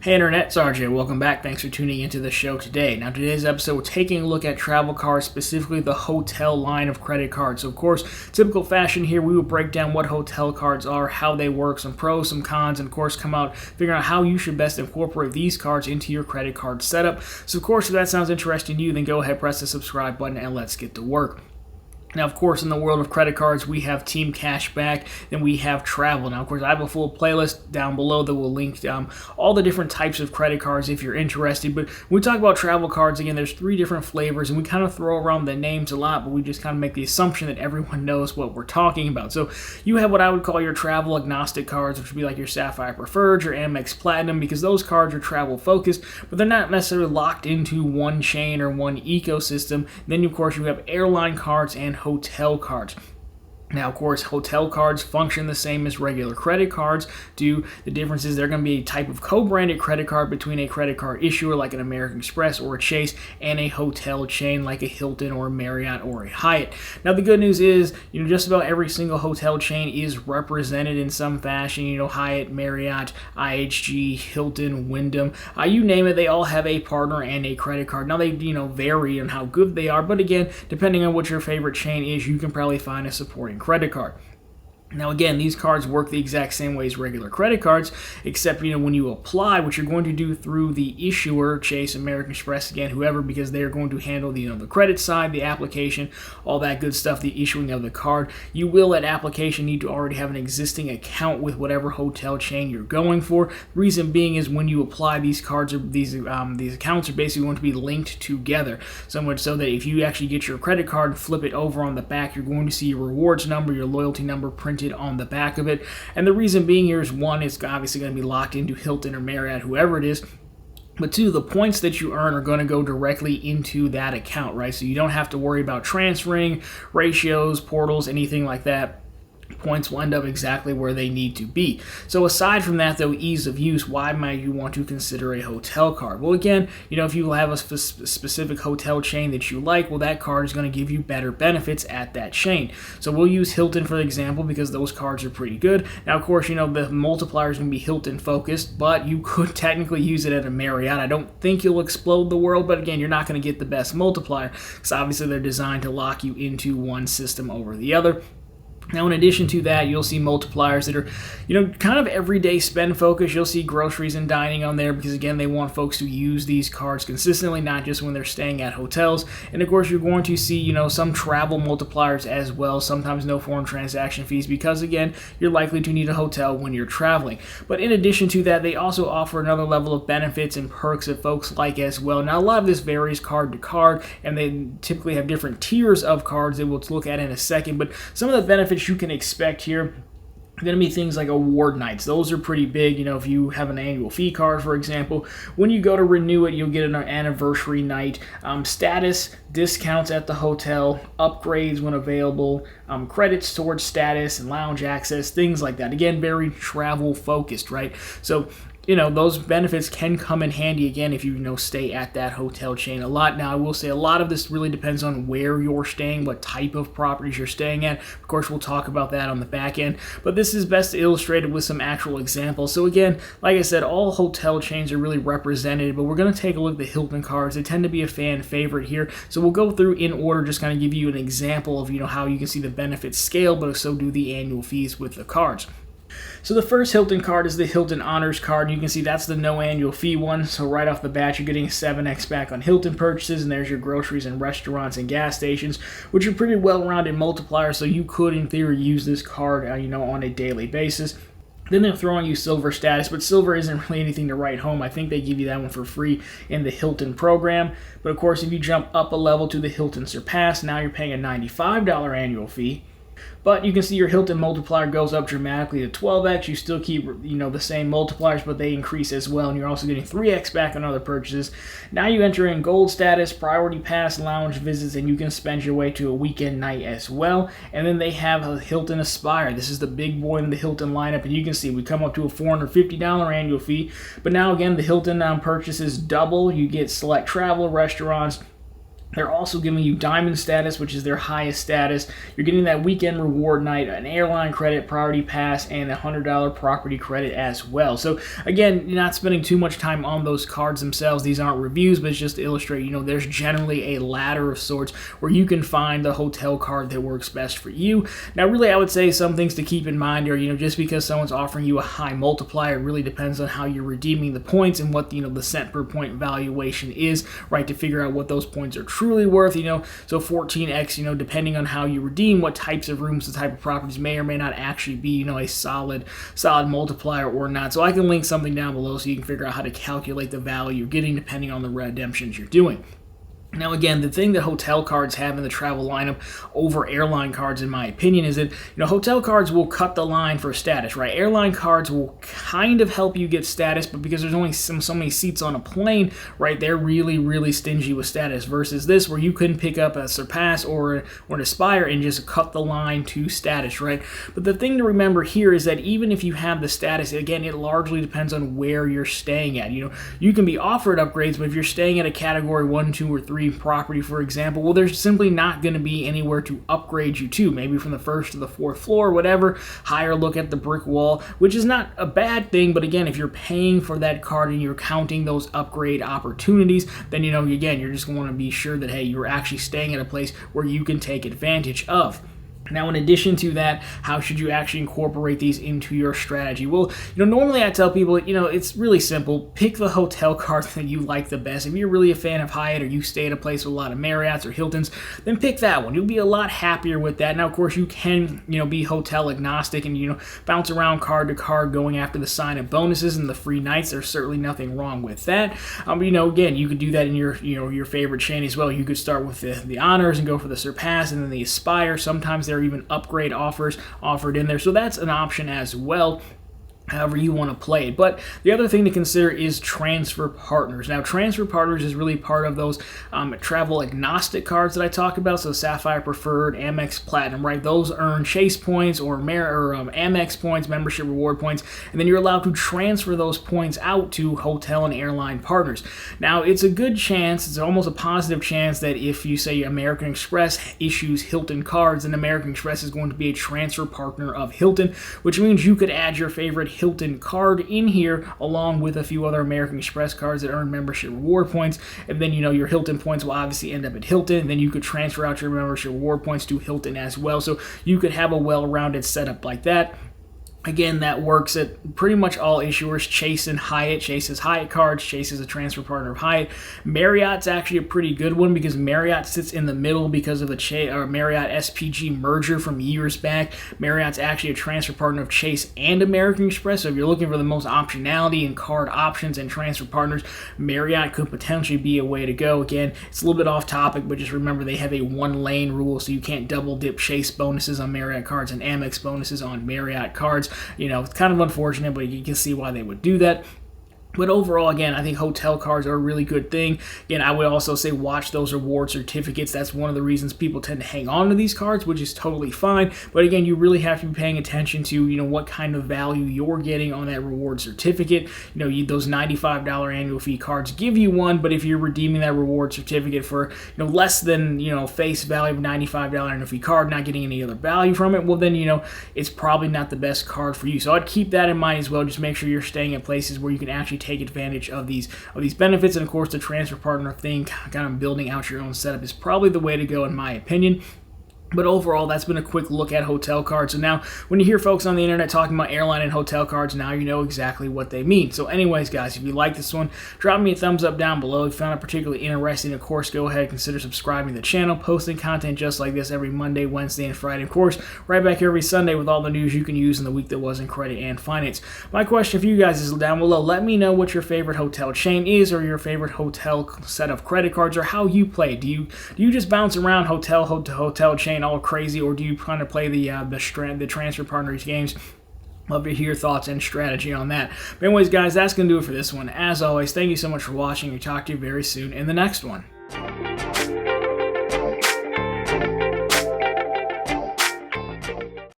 Hey Internet, it's RJ. Welcome back. Thanks for tuning into the show today. Now, today's episode, we're taking a look at travel cards, specifically the hotel line of credit cards. So, of course, typical fashion here, we will break down what hotel cards are, how they work, some pros, some cons, and of course, come out figuring out how you should best incorporate these cards into your credit card setup. So, of course, if that sounds interesting to you, then go ahead, press the subscribe button, and let's get to work. Now, of course, in the world of credit cards, we have Team Cashback, and we have Travel. Now, of course, I have a full playlist down below that will link all the different types of credit cards if you're interested. But when we talk about travel cards, again, there's 3 different flavors, and we kind of throw around the names a lot, but we just kind of make the assumption that everyone knows what we're talking about. So you have what I would call your travel agnostic cards, which would be like your Sapphire Preferred, your Amex Platinum, because those cards are travel focused, but they're not necessarily locked into one chain or one ecosystem. Then, of course, you have airline cards and hotel cards. Now, of course, hotel cards function the same as regular credit cards do. The difference is they're going to be a type of co-branded credit card between a credit card issuer like an American Express or a Chase and a hotel chain like a Hilton or a Marriott or a Hyatt. Now, the good news is, just about every single hotel chain is represented in some fashion. Hyatt, Marriott, IHG, Hilton, Wyndham, you name it, they all have a partner and a credit card. Now, they, vary on how good they are, but again, depending on what your favorite chain is, you can probably find a supporting credit card. Now, again, these cards work the exact same way as regular credit cards, except, when you apply, what you're going to do through the issuer, Chase, American Express, again, whoever, because they are going to handle the, the credit side, the application, all that good stuff, the issuing of the card. You will, at application, need to already have an existing account with whatever hotel chain you're going for. The reason being is when you apply, these cards, these accounts are basically going to be linked together, so much so that if you actually get your credit card and flip it over on the back, you're going to see your rewards number, your loyalty number printed on the back of it. And the reason being here is, 1, it's obviously going to be locked into Hilton or Marriott, whoever it is. But 2, the points that you earn are going to go directly into that account, right? So you don't have to worry about transferring, ratios, portals, anything like that. Points will end up exactly where they need to be. So aside from that, though, ease of use, why might you want to consider a hotel card? Well, again, if you have a specific hotel chain that you like, well, that card is going to give you better benefits at that chain. So we'll use Hilton for example because those cards are pretty good. Now, of course, the multiplier is going to be Hilton focused, but you could technically use it at a Marriott. I don't think you'll explode the world, but again, you're not going to get the best multiplier because obviously they're designed to lock you into one system over the other. Now, in addition to that, you'll see multipliers that are, kind of everyday spend focused. You'll see groceries and dining on there because, again, they want folks to use these cards consistently, not just when they're staying at hotels. And, of course, you're going to see, some travel multipliers as well, sometimes no foreign transaction fees because, again, you're likely to need a hotel when you're traveling. But in addition to that, they also offer another level of benefits and perks that folks like as well. Now, a lot of this varies card to card, and they typically have different tiers of cards that we'll look at in a second. But some of the benefits you can expect here are going to be things like award nights. Those are pretty big. If you have an annual fee card, for example, when you go to renew it, you'll get an anniversary night, status discounts at the hotel, upgrades when available, credits towards status and lounge access, things like that. Again, very travel focused, right? So those benefits can come in handy, again, if you, stay at that hotel chain a lot. Now, I will say a lot of this really depends on where you're staying, what type of properties you're staying at. Of course, we'll talk about that on the back end, but this is best illustrated with some actual examples. So again, like I said, all hotel chains are really represented, but we're going to take a look at the Hilton cards. They tend to be a fan favorite here. So we'll go through in order, just kind of give you an example of, how you can see the benefits scale, but so do the annual fees with the cards. So the first Hilton card is the Hilton Honors card. You can see that's the no annual fee one. So right off the bat, you're getting 7x back on Hilton purchases, and there's your groceries and restaurants and gas stations, which are pretty well-rounded multipliers. So you could, in theory, use this card, on a daily basis. Then they're throwing you silver status, but silver isn't really anything to write home. I think they give you that one for free in the Hilton program. But of course, if you jump up a level to the Hilton Surpass, now you're paying a $95 annual fee. But you can see your Hilton multiplier goes up dramatically to 12x. You still keep, the same multipliers, but they increase as well. And you're also getting 3x back on other purchases. Now you enter in gold status, priority pass, lounge visits, and you can spend your way to a weekend night as well. And then they have a Hilton Aspire. This is the big boy in the Hilton lineup. And you can see we come up to a $450 annual fee. But now again, the Hilton purchases double. You get select travel, restaurants, They're also giving you diamond status, which is their highest status. You're getting that weekend reward night, an airline credit, priority pass, and a $100 property credit as well. So again, you're not spending too much time on those cards themselves. These aren't reviews, but it's just to illustrate, there's generally a ladder of sorts where you can find the hotel card that works best for you. Now, really, I would say some things to keep in mind are, just because someone's offering you a high multiplier, it really depends on how you're redeeming the points and what, the cent per point valuation is, right, to figure out what those points are truly worth, so 14x, depending on how you redeem, what types of rooms, the type of properties may or may not actually be, a solid multiplier or not. So I can link something down below so you can figure out how to calculate the value you're getting depending on the redemptions you're doing. Now, again, the thing that hotel cards have in the travel lineup over airline cards, in my opinion, is that, hotel cards will cut the line for status, right? Airline cards will kind of help you get status, but because there's only so many seats on a plane, right, they're really, really stingy with status versus this where you couldn't pick up a Surpass or an Aspire and just cut the line to status, right? But the thing to remember here is that even if you have the status, again, it largely depends on where you're staying at. You can be offered upgrades, but if you're staying at a category 1, 2, or 3 property, for example, well, there's simply not going to be anywhere to upgrade you to, maybe from the 1st to the 4th floor, whatever, higher look at the brick wall, which is not a bad thing, but again, if you're paying for that card and you're counting those upgrade opportunities, then, again, you're just going to want to be sure that, hey, you're actually staying at a place where you can take advantage of. Now, in addition to that, how should you actually incorporate these into your strategy? Well, normally I tell people, it's really simple. Pick the hotel card that you like the best. If you're really a fan of Hyatt or you stay at a place with a lot of Marriotts or Hiltons, then pick that one. You'll be a lot happier with that. Now, of course, you can, be hotel agnostic and, bounce around card to card going after the sign-up bonuses and the free nights. There's certainly nothing wrong with that. But, again, you could do that in your favorite chain as well. You could start with the Honors and go for the Surpass and then the Aspire. Sometimes there are even upgrade offers offered in there, so that's an option as well, however you want to play it. But the other thing to consider is transfer partners. Now, transfer partners is really part of those travel agnostic cards that I talk about. So Sapphire Preferred, Amex Platinum, right? Those earn Chase points or Amex points, membership reward points, and then you're allowed to transfer those points out to hotel and airline partners. Now, it's a good chance, it's almost a positive chance that if you say American Express issues Hilton cards, then American Express is going to be a transfer partner of Hilton, which means you could add your favorite Hilton card in here along with a few other American Express cards that earn membership reward points, and then your Hilton points will obviously end up at Hilton, and then you could transfer out your membership reward points to Hilton as well, so you could have a well-rounded setup like that. Again, that works at pretty much all issuers. Chase and Hyatt. Chase is Hyatt cards. Chase is a transfer partner of Hyatt. Marriott's actually a pretty good one because Marriott sits in the middle because of the Marriott SPG merger from years back. Marriott's actually a transfer partner of Chase and American Express. So if you're looking for the most optionality in card options and transfer partners, Marriott could potentially be a way to go. Again, it's a little bit off topic, but just remember they have a one-lane rule, so you can't double dip Chase bonuses on Marriott cards and Amex bonuses on Marriott cards. It's kind of unfortunate, but you can see why they would do that. But overall, again, I think hotel cards are a really good thing. Again, I would also say watch those reward certificates. That's one of the reasons people tend to hang on to these cards, which is totally fine. But again, you really have to be paying attention to, what kind of value you're getting on that reward certificate. Those $95 annual fee cards give you one, but if you're redeeming that reward certificate for, less than, face value of $95 annual fee card, not getting any other value from it, well then, it's probably not the best card for you. So I'd keep that in mind as well. Just make sure you're staying at places where you can actually take advantage of these benefits, and of course the transfer partner thing, kind of building out your own setup, is probably the way to go in my opinion. But overall, that's been a quick look at hotel cards. So now, when you hear folks on the internet talking about airline and hotel cards, now you know exactly what they mean. So anyways, guys, if you like this one, drop me a thumbs up down below. If you found it particularly interesting, of course, go ahead and consider subscribing to the channel, posting content just like this every Monday, Wednesday, and Friday. Of course, right back here every Sunday with all the news you can use in the week that was in credit and finance. My question for you guys is down below. Let me know what your favorite hotel chain is, or your favorite hotel set of credit cards, or how you play. Do you just bounce around hotel to hotel chain all crazy, or do you kind of play the transfer partners games? Love to hear your thoughts and strategy on that. But anyways, guys, that's going to do it for this one. As always, thank you so much for watching. We'll talk to you very soon in the next one.